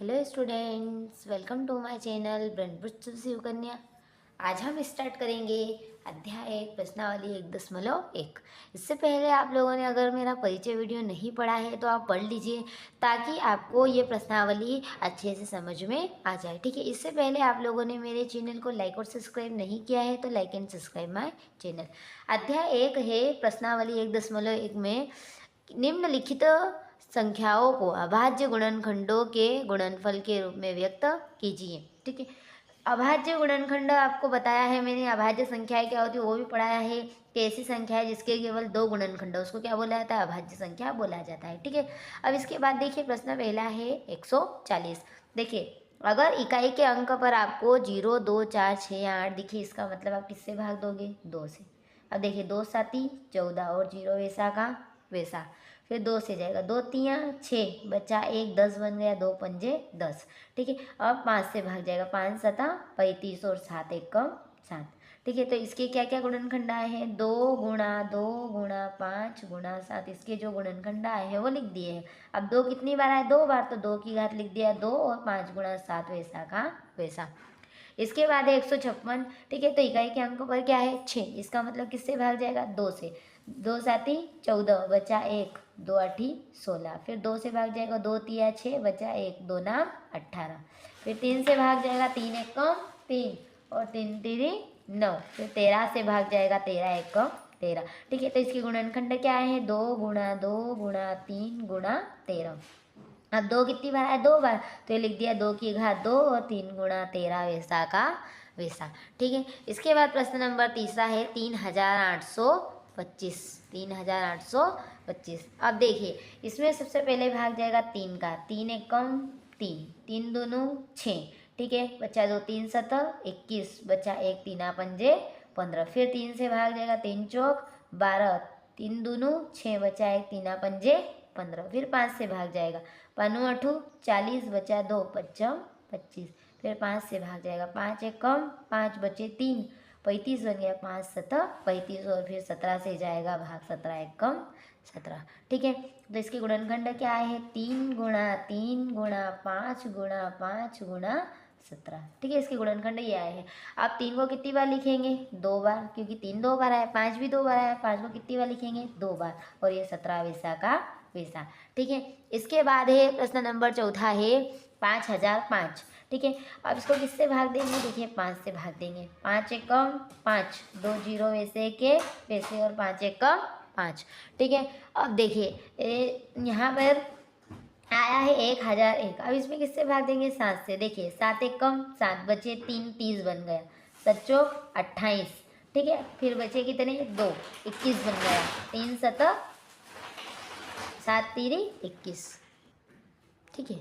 Hello students, welcome to my channel Brahmaputra Shivkanya. आज हम start करेंगे अध्याय एक प्रश्नावली 1.1। इससे पहले आप लोगों ने अगर मेरा परिचय वीडियो नहीं पढ़ा है तो आप पढ़ लीजिए, ताकि आपको ये प्रश्नावली अच्छे से समझ में आ जाए। ठीक है, इससे पहले आप लोगों ने मेरे चैनल को लाइक और सब्सक्राइब नहीं किया है तो like and subscribe my channel. अध्याय 1 है प्रश्नावली 1.1 में निम्नलिखित संख्याओं को अभाज्य गुणनखंडों के गुणनफल के रूप में व्यक्त कीजिए। ठीक है, अभाज्य गुणनखंड आपको बताया है मैंने। अभाज्य संख्याएं क्या होती है वो भी पढ़ाया है कि ऐसी संख्या है जिसके केवल 2 गुणनखंड, उसको क्या बोला जाता है? अभाज्य संख्या बोला जाता है। ठीक है, अब इसके बाद देखिए प्रश्न पहला है 140। देखिए, अगर इकाई के अंक पर आपको 0, 2, 4, 6 या 8 दिखे, इसका मतलब आप किससे भाग दोगे? 2 से। अब देखिए 2 साती 14 और 0 वैसा का वैसा, फिर 2 से जाएगा, 2 तियाँ 6 बचा 1, 10 बन गया, 2 पंजे 10। ठीक है, अब 5 से भाग जाएगा, 5 सता 35 और 7 एक कम 7। ठीक है, तो इसके क्या क्या गुणनखंड आए हैं? 2 गुणा 2 गुणा 5 गुणा 7। इसके जो गुणनखंड आए हैं वो लिख दिए हैं। अब 2 कितनी बार आए? 2 बार, तो 2 की घात लिख दिया 2 और 5 गुणा 7 वैसा का वैसा। इसके बाद है 156। ठीक है, तो इकाई के अंकों पर क्या है? 6। इसका मतलब किससे भाग जाएगा? 2 से। 2 साती 14 बचा 1, 2 आठी 16, फिर 2 से भाग जाएगा, 2 तिया 6 बचा 1, 2 नाम 18, फिर 3 से भाग जाएगा, 3 एक कम 3 और 3 तिरी 9, फिर 13 से भाग जाएगा, 13 एक कम 13। ठीक है, तो इसके गुणनखंड क्या है? 2 गुणा 2 गुणा 3 गुणा 13। अब 2 कितनी बार आया? 2 बार, तो ये लिख दिया 2 की घात 2 और 3 गुणा 13 वैसा का वैसा। ठीक है, इसके बाद प्रश्न नंबर तीसरा है 3825। 3825। अब देखिए, इसमें सबसे पहले भाग जाएगा 3 का, 3 एक कम 3, 3 दूनू 6। ठीक है, बचा 2 3 सतह 21 बचा 1, 3 पंजे 15, फिर 3 से भाग जाएगा, 3 चौक 12, 3 दूनू 6 बचा 1, 3 पंजे 15, फिर 5 से भाग जाएगा, 5 अठू 40 बचा 2 पच्चम 25, फिर 5 से भाग जाएगा, 5 एक कम 5 बचे 3 35 बन गया, 5 सतह 35 और फिर 17 से जाएगा भाग, 17 एक कम 17। ठीक है, तो इसके गुणनखंड क्या है? 3 गुणा 3 गुणा 5 गुणा 5 गुणा 17। ठीक है, इसके गुणनखंड ये आए हैं। आप 3 को कितनी बार लिखेंगे? 2 बार, क्योंकि 3 2 बार आया, 5 भी 2 बार आया, 5 को कितनी बार लिखेंगे? 2 बार, और ये 17 वैसा का वैसा। ठीक है, इसके बाद है प्रश्न नंबर चौथा है 5005। ठीक है, अब इसको किससे भाग देंगे? देखिए 5 से भाग देंगे, 5 एक कम 5, 2 जीरो वैसे के वैसे और 5 एक कम 5। ठीक है, अब देखिए यहाँ पर आया है 1001। अब इसमें किससे भाग देंगे? 7 से। देखिए 7 एक कम 7 बचे 3, 30 बन गया, 7 चौक 28। ठीक है, फिर बचे कितने? 2, 21 बन गया, 3 सतह 7 तीरी 21। ठीक है,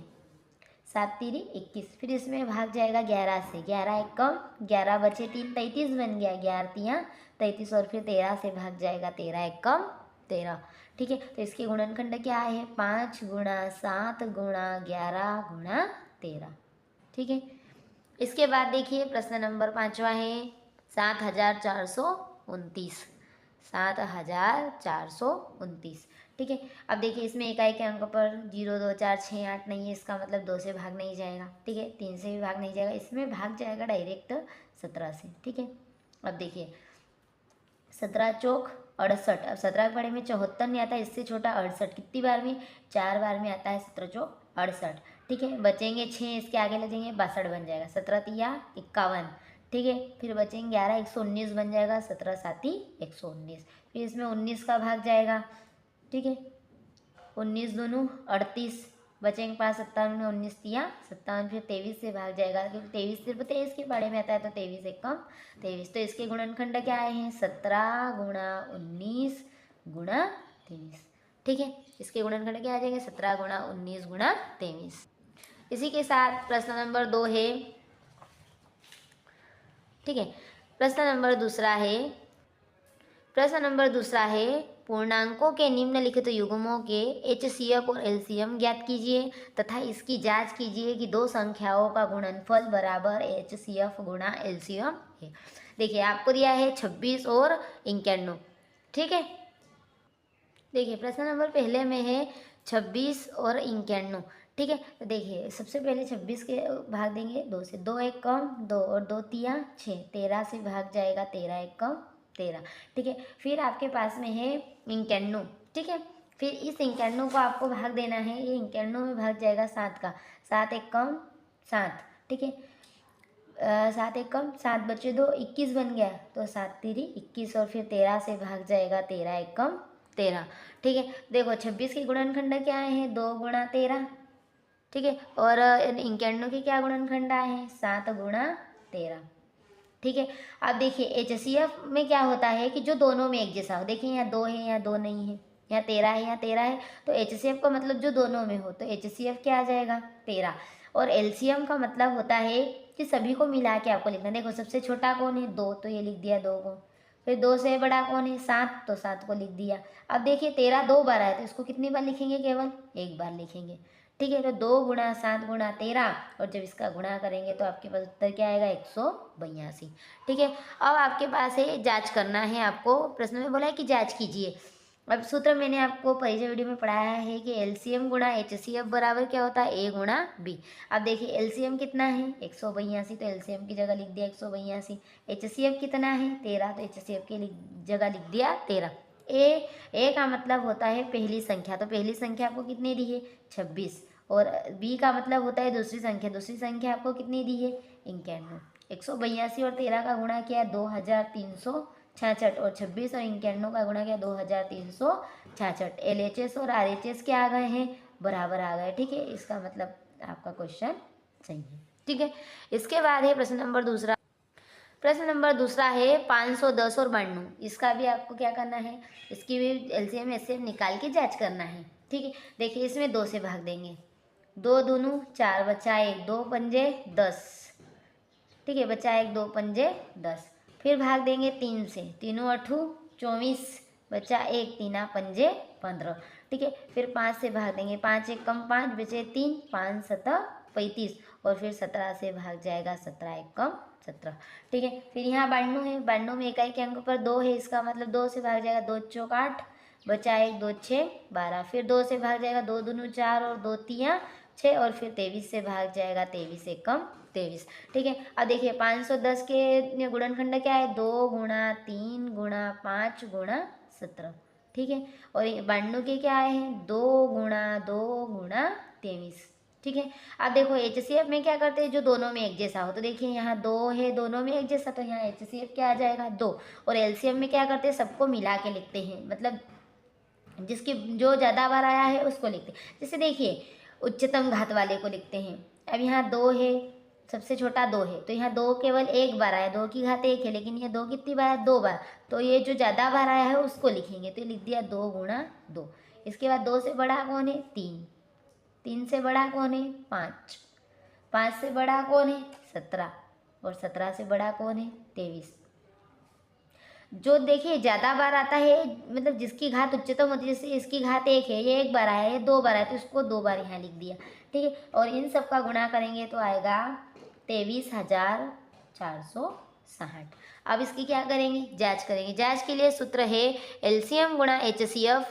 7 तीरी 21, फिर इसमें भाग जाएगा 11 से, 11 एक कम 11 बचे 3, 33 बन गया, 11 तियाँ 33 और फिर 13 से भाग जाएगा, 13 एक कम 13। ठीक है, तो इसके गुणनखंड क्या है? 5 गुणा 7 गुणा 11 गुणा 13। ठीक है, इसके बाद देखिए प्रश्न नंबर 5वां है 7429। 7429। ठीक है, अब देखिए इसमें इकाई के अंक पर 0, 2, 4, 6, 8 नहीं है, इसका मतलब 2 से भाग नहीं जाएगा। ठीक है, 3 से भी भाग नहीं जाएगा, इसमें भाग जाएगा डायरेक्ट 17 से। ठीक है, अब देखिए 17 चौक 68। अब 17 के बड़े में 74 नहीं आता, इससे छोटा 68 कितनी बार में? 4 बार में आता है 17 चौक 68। ठीक है, बचेंगे 6, इसके आगे लगेंगे 62 बन जाएगा, 17 तिया 51। ठीक है, फिर बचेंगे 11, 119 बन जाएगा, 17 साती 119, फिर इसमें 19 का भाग जाएगा। ठीक है, 19 दूनू 38 बचेंगे 5, 57 में 19 तिया 57, फिर 23 से भाग जाएगा, क्योंकि 23 सिर्फ 23 के बारे में आता है, तो 23 एक कम 23। तो इसके गुणनखंड क्या आए हैं? 17 गुणा 19 गुणा 23। ठीक है, इसके गुणनखंड क्या आ जाएंगे? 17 गुणा 19 गुणा 23। इसी के साथ प्रश्न नंबर 2 है। ठीक है, प्रश्न नंबर दूसरा है पूर्णांकों के निम्नलिखित युग्मों के HCF और LCM ज्ञात कीजिए तथा इसकी जांच कीजिए कि दो संख्याओं का गुणनफल बराबर HCF गुणा LCM है। देखिए आपको दिया है 26 और 51। ठीक है, देखिए प्रश्न नंबर पहले में है 26 और 51। ठीक है। तो देखिए सबसे पहले 26 के भाग देंगे 2 से, 2 एक कम 2 और 2 तिया 6, 13 से भाग जाएगा 13 एक कम 13। ठीक है, फिर आपके पास में है 91। ठीक है, फिर इस 91 को आपको भाग देना है, ये 91 में भाग जाएगा 7 का, 7 एक कम 7। ठीक है, 7 एक कम 7 बचे 2, 21 बन गया, तो 7 तिरी 21 और फिर 13 से भाग जाएगा 13 एक कम 13। ठीक है, देखो 26 के गुणनखंड क्या आए हैं 2 गुणा 13। ठीक है, और 91 के क्या गुणनखंड आए हैं 7 गुणा 13। ठीक है, अब देखिए HCF में क्या होता है कि जो दोनों में एक जैसा हो, देखिए यहाँ 2 है यहाँ 2 नहीं है, यहाँ 13 है यहाँ 13 है, तो HCF का मतलब जो दोनों में हो, तो HCF क्या आ जाएगा 13। और LCM का मतलब होता है कि सभी को मिला के आपको लिखना। देखो सबसे छोटा कौन है 2, तो ये लिख दिया 2 को, फिर 2 से बड़ा कौन है 7, तो 7 को लिख दिया। अब देखिए 13 2 बार आया, तो इसको कितनी बार लिखेंगे, केवल एक बार लिखेंगे। ठीक है, तो 2 गुणा 7 गुणा 13, और जब इसका गुणा करेंगे तो आपके पास उत्तर क्या आएगा 182। ठीक है, अब आपके पास है जांच करना है आपको, प्रश्न में बोला है कि जांच कीजिए। अब सूत्र मैंने आपको परिचय वीडियो में पढ़ाया है कि LCM गुणा HCF बराबर क्या होता है A गुणा B। अब देखिए LCM कितना है 182, तो LCM की जगह लिख दिया 182। HCF कितना है 13, तो HCF की जगह लिख दिया 13। ए का मतलब होता है पहली संख्या, तो पहली संख्या आपको कितनी दी है 26, और बी का मतलब होता है दूसरी संख्या, दूसरी संख्या आपको कितनी दी है 91। 182 और 13 का गुणा किया 2366, और 26 और 91 का गुणा किया 2366। LHS और RHS क्या आ गए हैं बराबर आ गए। ठीक है, इसका मतलब आपका क्वेश्चन सही है। ठीक है, इसके बाद है प्रश्न नंबर दूसरा। प्रश्न नंबर दूसरा है 510 और 92। इसका भी आपको क्या करना है, इसकी भी LCM HCF निकाल के जांच करना है। ठीक है, देखिए इसमें 2 से भाग देंगे, 2 दूनू 4 बचा 1, 2 पंजे 10। ठीक है, बचा 1, 2 पंजे 10। फिर भाग देंगे 3 से, तीनों 8 24, बचा 1, 3 पंजे 15। ठीक है, फिर 5 से भाग देंगे, 5 एक कम 5, बचे 3, 5 7 35, और फिर 17 से भाग जाएगा 17 एक कम 17। ठीक है, फिर यहाँ 92 है, 92 में इकाई के अंक पर 2 है, इसका मतलब 2 से भाग जाएगा 2 चौक 8, बचा 1, 2 6 12। फिर 2 से भाग जाएगा 2 दूनू 4 और 2 तिया 6, और फिर 23 से भाग जाएगा 23 एक कम 23। ठीक है, अब देखिए 510 के गुणनखंड क्या है 2 गुणा 3 गुणा 5 गुणा 17। ठीक है, और 92 के क्या आए हैं 2 गुणा 2 गुणा 23। ठीक है, अब देखो HCF में क्या करते हैं जो दोनों में एक जैसा हो, तो देखिए यहाँ 2 है दोनों में एक जैसा, तो यहाँ HCF क्या आ जाएगा 2। और LCM में क्या करते हैं सबको मिला के लिखते हैं, मतलब जिसकी जो ज़्यादा बार आया है उसको लिखते हैं। जैसे देखिए उच्चतम घात वाले को लिखते हैं, अब यहाँ 2 है, सबसे छोटा 2 है, तो यहाँ 2 केवल एक बार आया, 2 की घात 1 है, लेकिन ये 2 कितनी बार 2 बार, तो ये जो ज़्यादा बार आया है उसको लिखेंगे, तो लिख दिया 2 गुणा 2। इसके बाद 2 से बड़ा कौन है 3, 3 से बड़ा कौन है 5, 5 से बड़ा कौन है 17, और 17 से बड़ा कौन है 23। जो देखिए ज़्यादा बार आता है, मतलब जिसकी घात उच्चतम होती है, जैसे इसकी घात 1 है, ये 1 बार आया है, 2 बार आया, तो इसको 2 बार यहाँ लिख दिया। ठीक है, और इन सब का गुणा करेंगे तो आएगा 23,460। अब इसकी क्या करेंगे जांच करेंगे। जांच के लिए सूत्र है LCM गुणा HCF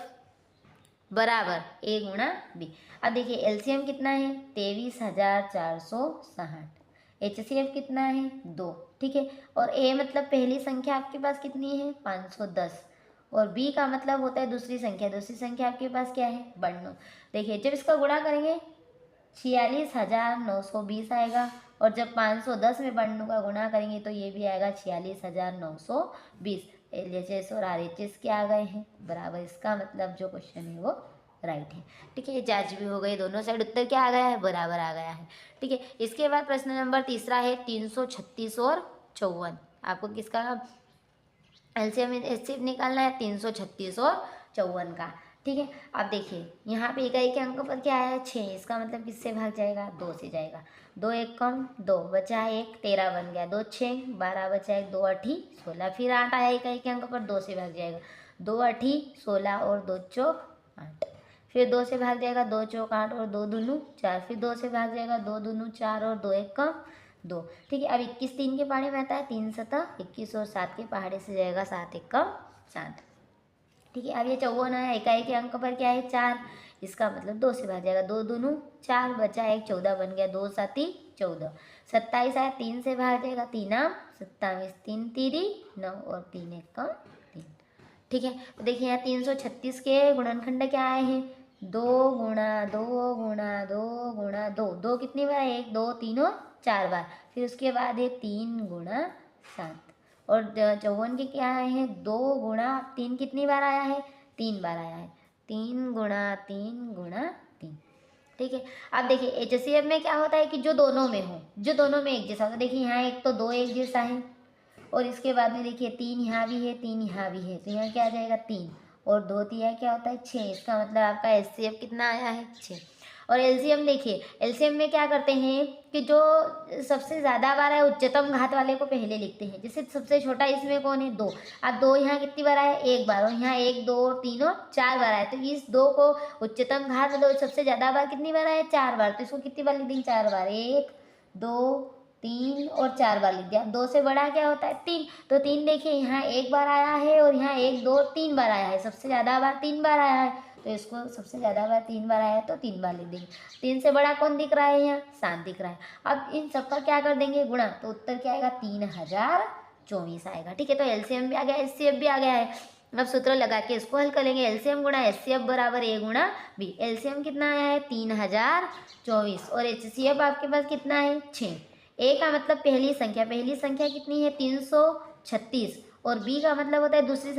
बराबर A गुणा B। अब देखिए LCM कितना है 23,460, HCF कितना है 2। ठीक है, और A मतलब पहली संख्या आपके पास कितनी है 510, और B का मतलब होता है दूसरी संख्या, दूसरी संख्या आपके पास क्या है 92। देखिए जब इसका गुणा करेंगे 46,920 आएगा, और जब 510 में 92 का गुणा करेंगे तो ये भी आएगा 46,920। LHS और RHS क्या आ गए हैं बराबर, इसका मतलब जो क्वेश्चन है वो राइट है। ठीक है, जांच भी हो गई, दोनों साइड उत्तर क्या आ गया है बराबर आ गया है। ठीक है, इसके बाद प्रश्न नंबर तीसरा है 336 और 54। आपको किसका LCM HCF निकालना है 336 और 54 का। ठीक है, अब देखिए यहाँ पे इकाई के अंक पर क्या आया 6, इसका मतलब किससे भाग जाएगा 2 से जाएगा, 2 एक कम 2, बचा 1, 13 बन गया, 2 6 12, बचा 1, 2 8 16। फिर 8 आया इकाई के अंक पर, 2 से भाग जाएगा, 2 8 16 और 2 चौक 8। फिर 2 से भाग जाएगा, 2 चौक 8 और 2 दूनू 4। फिर 2 से भाग जाएगा, 2 दूनू 4 और 2 एक कम 2। ठीक है, अब 21 3 के पहाड़े में आता है 3 7 21, और 7 के पहाड़े से जाएगा 7 एक कम 7। ठीक है, अब ये 54 आया, इकाई के अंक पर क्या है 4, इसका मतलब 2 से भाग जाएगा, 2 दूनी 4, बचा 1, 14 बन गया, 2 साती 14। 27 आया, 3 से भाग जाएगा, 3 आम 27, 3 तीरी 9 और 3 एक कम 3। ठीक है, तो देखिए यहाँ 336 के गुणनखंड क्या आए हैं, 2 गुणा 2 गुणा 2 गुणा 2, 2 कितनी बार है, 1 2 3 और 4 बार, फिर उसके बाद है 3 गुणा 7 और 54 के क्या आए हैं, 2 गुणा 3 कितनी बार आया है, 3 बार आया है, 3 गुणा 3 गुणा 3। ठीक है, अब देखिए HCF में क्या होता है कि जो दोनों में हो, जो दोनों में एक जैसा होता है। देखिए यहाँ एक तो 2 एक जैसा है और इसके बाद में देखिए 3 यहाँ भी है, 3 यहाँ भी है, तो यहाँ क्या आ जाएगा 3 और 2 तिया क्या होता है 6। इसका मतलब आपका HCF कितना आया है 6। और LCM देखिए, LCM में क्या करते हैं कि जो सबसे ज़्यादा बार है उच्चतम घात वाले को पहले लिखते हैं। जैसे सबसे छोटा इसमें कौन है, 2। अब 2 यहाँ कितनी बार आया, 1 बार, और यहाँ 1 2 और 3 और 4 बार आया, तो इस 2 को उच्चतम घात मतलब सबसे ज़्यादा बार कितनी बार आया, 4 बार, तो इसको कितनी बार लिख देंगे, 4 बार, 1 2 3 और 4 बार लिख दिया। 2 से बड़ा क्या होता है 3, तो 3 देखिए यहाँ 1 बार आया है और यहाँ 1 2 3 बार आया है, सबसे ज़्यादा बार 3 बार आया है, तो इसको सबसे ज़्यादा बार 3 बार आया है तो 3 बार लिख देंगे। 3 से बड़ा कौन दिख रहा है, यहाँ 7 दिख रहा है। अब इन सबका क्या कर देंगे गुणा, तो उत्तर क्या आएगा 3024 आएगा। ठीक है, तो LCM भी आ गया, HCF भी आ गया है। अब सूत्र लगा के इसको हल करेंगे, LCM गुणा HCF बराबर A गुणा B। LCM कितना आया है 3024 और HCF आपके पास कितना है 6। A का मतलब पहली संख्या कितनी है 336 और B का मतलब होता है दूसरी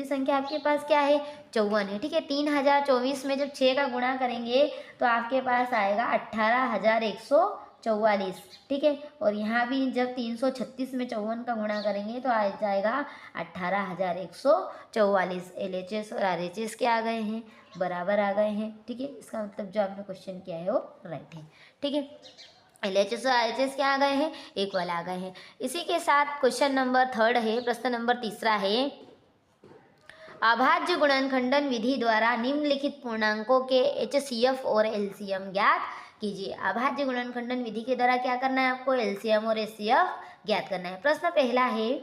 संख्या आपके पास क्या है 54 है। ठीक है, 3024 में जब 6 का गुणा करेंगे तो आपके पास आएगा 18,144। ठीक है, और यहाँ भी जब 336 में 54 का गुणा करेंगे तो आ जाएगा 18,144। LHS और RHS क्या आ गए हैं, बराबर आ गए हैं। ठीक है, इसका मतलब जो आपने क्वेश्चन किया है वो राइट है। ठीक है, LHS और RHS क्या आ गए हैं, एक वाला आ गए हैं। इसी के साथ क्वेश्चन नंबर 3 है, प्रश्न नंबर 3 है, अभाज्य गुणनखंडन विधि द्वारा निम्नलिखित पूर्णांकों के HCF और LCM ज्ञात कीजिए। अभाज्य गुणनखंडन विधि के द्वारा क्या करना है आपको, LCM और HCF ज्ञात करना है। प्रश्न पहला है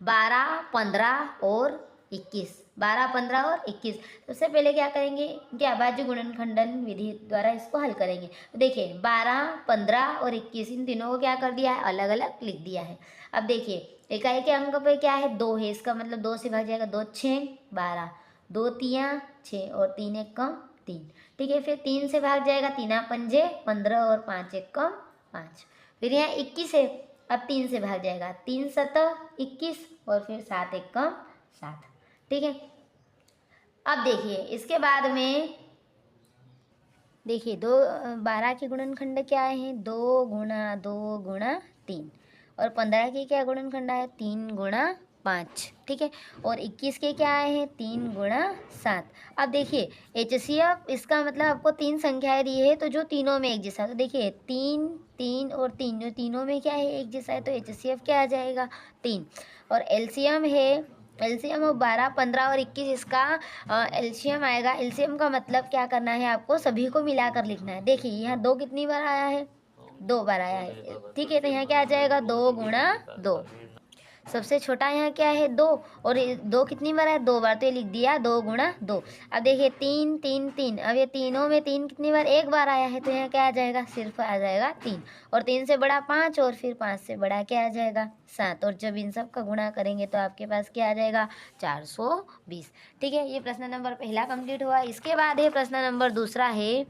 12 15 और 21, 12 15 और 21। सबसे पहले क्या करेंगे कि अभाज्य गुणनखंडन विधि द्वारा इसको हल करेंगे। तो देखिए 12 15 और 21 इन तीनों को क्या कर दिया है, अलग अलग लिख दिया है। अब देखिए इकाई के अंक पे क्या है 2 है, इसका मतलब 2 से भाग जाएगा, 2 6 12, 2 तिया 6 और 3 एक कम 3। ठीक है, फिर 3 से भाग जाएगा, 3 पंजे 15 और 5 एक कम 5। फिर यहाँ 21 है, अब 3 से भाग जाएगा, 3 7 21 और फिर 7 एक कम 7। ठीक है, अब देखिए इसके बाद में देखिए 12 के गुणनखंड क्या आए हैं, 2 गुणा 2 गुणा 3 और 15 के क्या गुणनखंड आए 3 गुणा 5। ठीक है, और 21 के क्या आए हैं 3 गुणा 7। अब देखिए HCF इसका मतलब आपको 3 संख्याएं दी है तो जो तीनों में एक जैसा, तो देखिए 3 3 और 3 जो तीनों में क्या है एक जैसा है, तो HCF क्या आ जाएगा 3। और LCM है, LCM और 12 15 और 21 इसका LCM आएगा। LCM का मतलब क्या करना है आपको, सभी को मिलाकर लिखना है। देखिए यहाँ 2 कितनी बार आया है, 2 बार आया है। ठीक है, तो यहाँ क्या आ जाएगा 2 गुणा 2। सबसे छोटा यहाँ क्या है 2 और 2 कितनी बार है 2 बार, तो ये लिख दिया 2 गुणा 2। अब देखिए 3 3 3, अब ये तीनों में 3 कितनी बार, एक बार आया है, तो यहाँ क्या आ जाएगा सिर्फ आ जाएगा 3। और 3 से बड़ा 5 और फिर 5 से बड़ा क्या आ जाएगा 7। और जब इन सब का गुणा करेंगे तो आपके पास क्या आ जाएगा 420। ठीक है, ये प्रश्न नंबर पहला कंप्लीट हुआ। इसके बाद है प्रश्न नंबर दूसरा है,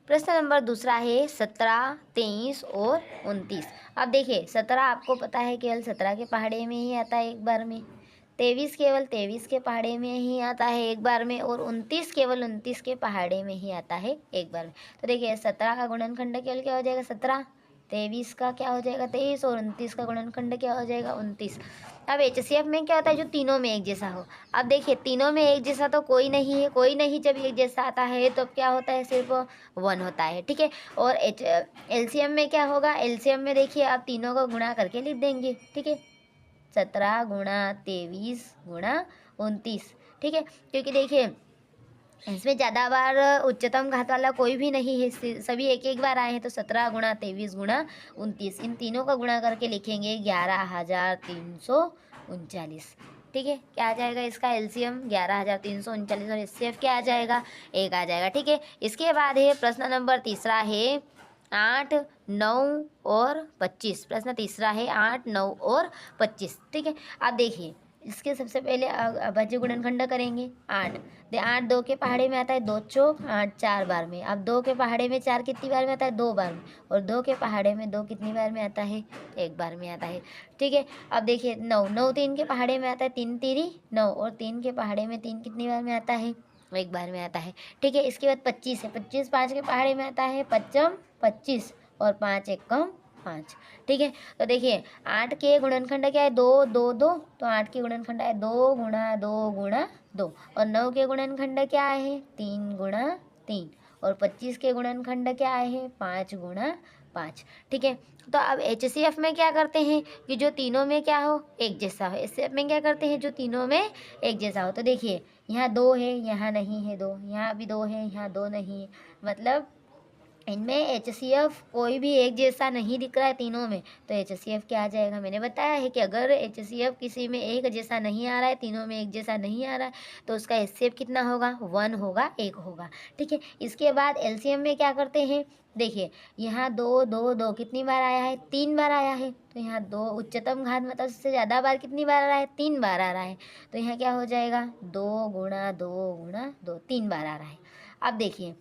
प्रश्न नंबर दूसरा है 17 23 और 29। अब देखिए 17 आपको पता है केवल 17 के पहाड़े में ही आता है एक बार में, 23 केवल 23 के पहाड़े में ही आता है एक बार में, और 29 केवल 29 के पहाड़े में ही आता है एक बार में। तो देखिए 17 का गुणनखंड केवल क्या हो जाएगा 17, 23 का क्या हो जाएगा 23 और 29 का गुणनखंड क्या हो जाएगा 29। अब HCF में क्या होता है जो तीनों में एक जैसा हो। अब देखिए तीनों में एक जैसा तो कोई नहीं है, कोई नहीं जब एक जैसा आता है तो क्या होता है सिर्फ 1 होता है। ठीक है, और LCM में क्या होगा, LCM में देखिए आप तीनों को गुणा करके लिख देंगे। ठीक है, 17 गुणा 23 गुणा 29। ठीक है, क्योंकि देखिए इसमें ज़्यादा बार उच्चतम घात वाला कोई भी नहीं है, सभी एक एक बार आए हैं, तो 17 गुणा 23 गुणा 29 इन तीनों का गुणा करके लिखेंगे 11,339। ठीक है। क्या आ जाएगा इसका एलसीएम 11,339 और एचसीएफ क्या आ जाएगा 1 आ जाएगा। ठीक है। इसके बाद है प्रश्न नंबर तीसरा है 8, 9 और 25। प्रश्न तीसरा है 8, 9 और 25। ठीक है। अब देखिए इसके सबसे पहले अभाज्य गुणनखंड करेंगे। 8 8 2 के पहाड़े में आता है 2 चौक 8 4 बार में। अब 2 के पहाड़े में 4 कितनी बार में आता है 2 बार में, और 2 के पहाड़े में 2 कितनी बार में आता है 1 बार में आता है। ठीक है। अब देखिए 9 9 3 के पहाड़े में आता है 3 तिरी 9, और 3 के पहाड़े में 3 कितनी बार में आता है 1 बार में आता है। ठीक है। इसके बाद 25 है, 25 5 के पहाड़े में आता है 5 25 और 5 1 5। ठीक है। तो देखिए 8 के गुणनखंड क्या है 2 2 2, तो 8 के गुणनखंड है 2 गुणा 2 गुणा 2, और 9 के गुणनखंड क्या है 3 गुणा 3, और 25 के गुणनखंड क्या है 5 गुणा 5। ठीक है। तो अब एचसीएफ में क्या करते हैं कि जो तीनों में क्या हो एक जैसा हो। एचसीएफ में क्या करते हैं जो तीनों में एक जैसा हो। तो देखिए यहाँ 2 है, यहाँ नहीं है 2, यहाँ भी 2 है, यहाँ 2 नहीं है, मतलब इनमें एचसीएफ कोई भी एक जैसा नहीं दिख रहा है तीनों में, तो एचसीएफ क्या आ जाएगा। मैंने बताया है कि अगर एचसीएफ किसी में एक जैसा नहीं आ रहा है, तीनों में एक जैसा नहीं आ रहा है, तो उसका एचसीएफ कितना होगा 1 होगा, 1 होगा। ठीक है। इसके बाद एलसीएम में क्या करते हैं, देखिए यहाँ 2 2 2 कितनी बार आया है 3 बार आया है, तो यहाँ 2 उच्चतम घात मतलब सबसे ज़्यादा बार कितनी बार आ रहा है 3 बार आ रहा है, तो यहाँ क्या हो जाएगा 2 गुणा 2 गुणा 2, 3 बार आ रहा है। अब देखिए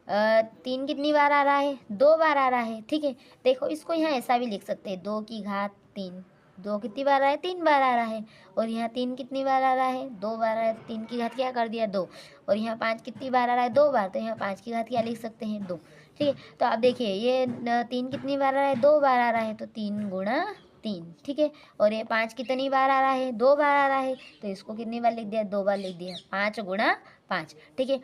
3 कितनी बार आ रहा है 2 बार आ रहा है। ठीक है। देखो इसको यहाँ ऐसा भी लिख सकते हैं 2 की घात 3, 2 कितनी बार आ रहा है 3 बार आ रहा है, और यहाँ 3 कितनी बार आ रहा है 2 बार आ रहा है, 3 की घात क्या कर दिया 2, और यहाँ 5 कितनी बार आ रहा है 2 बार, तो यहाँ 5 की घात क्या लिख सकते हैं 2। ठीक है। तो अब देखिए ये 3 कितनी बार आ रहा है 2 बार आ रहा है, तो 3 गुणा 3। ठीक है। और ये 5 कितनी बार आ रहा है 2 बार आ रहा है, तो इसको कितनी बार लिख दिया 2 बार लिख दिया, 5 गुणा 5। ठीक है।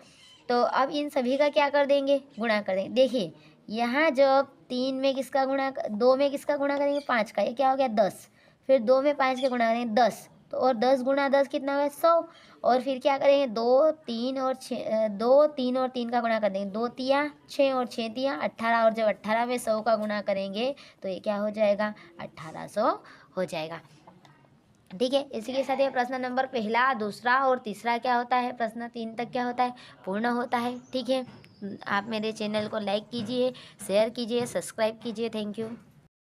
तो अब इन सभी का क्या कर देंगे गुणा कर देंगे। देखिए यहाँ जब 3 में किसका गुणा 2 में किसका गुणा करेंगे 5 का, ये क्या हो गया 10, फिर 2 में 5 के गुणा करेंगे 10, तो और 10 गुणा 10 कितना हुआ 100, और फिर क्या करेंगे 2 3 और 6 2 3 और 3 का गुणा कर देंगे, 2 तिया 6 और 6 तिया 18, और जब 18 में 100 का गुणा करेंगे तो ये क्या हो जाएगा 1800 हो जाएगा। ठीक है। इसी के साथ ये प्रश्न नंबर पहला दूसरा और तीसरा क्या होता है, प्रश्न 3 तक क्या होता है पूर्ण होता है। ठीक है। आप मेरे चैनल को लाइक कीजिए, शेयर कीजिए, सब्सक्राइब कीजिए। Thank you.